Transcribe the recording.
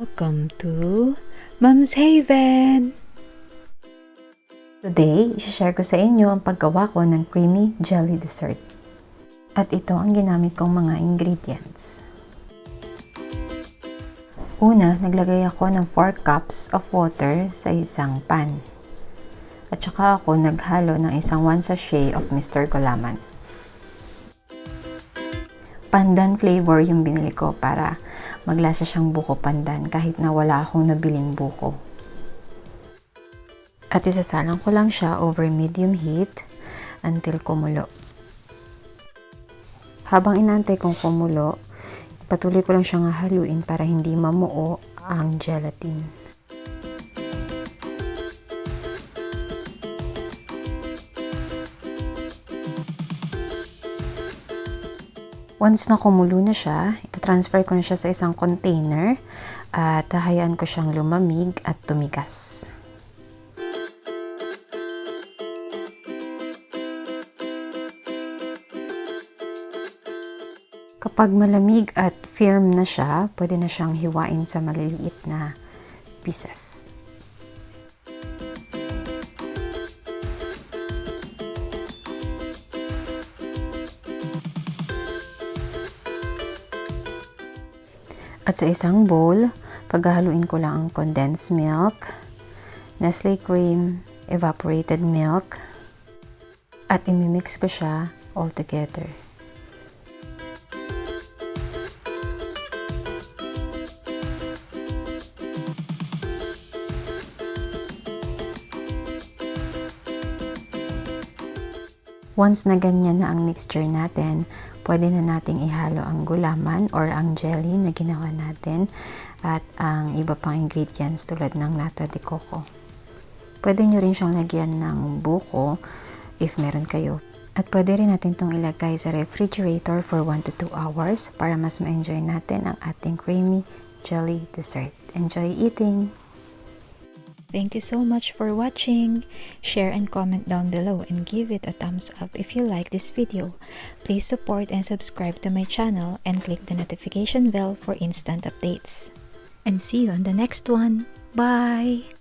Welcome to Momshaven! Today, i-share ko sa inyo ang paggawa ko ng creamy jelly dessert. At ito ang ginamit kong mga ingredients. Una, naglagay ako ng 4 cups of water sa isang pan. At saka ako naghalo ng isang 1 sachet of Mr. Gulaman. Pandan flavor yung binili ko para maglasa siyang buko pandan kahit na wala akong nabiling buko. At isasalang ko lang siya over medium heat until kumulo. Habang inantay kong kumulo, patuloy ko lang siyang haluin para hindi mamuo ang gelatin. Once na kumulo na siya, ito-transfer ko na siya sa isang container at hahayaan ko siyang lumamig at tumigas. Kapag malamig at firm na siya, pwede na siyang hiwain sa maliliit na pieces. At sa isang bowl, paghahaluin ko lang ang condensed milk, Nestle cream, evaporated milk, at imimix ko siya all together. Once na ganyan na ang mixture natin, pwede na nating ihalo ang gulaman or ang jelly na ginawa natin at ang iba pang ingredients tulad ng nata de coco. Pwede nyo rin siyang lagyan ng buko if meron kayo. At pwede rin natin itong ilagay sa refrigerator for 1 to 2 hours para mas ma-enjoy natin ang ating creamy jelly dessert. Enjoy eating! Thank you so much for watching. Share and comment down below and give it a thumbs up if you like this video. Please support and subscribe to my channel and click the notification bell for instant updates. And see you on the next one. Bye!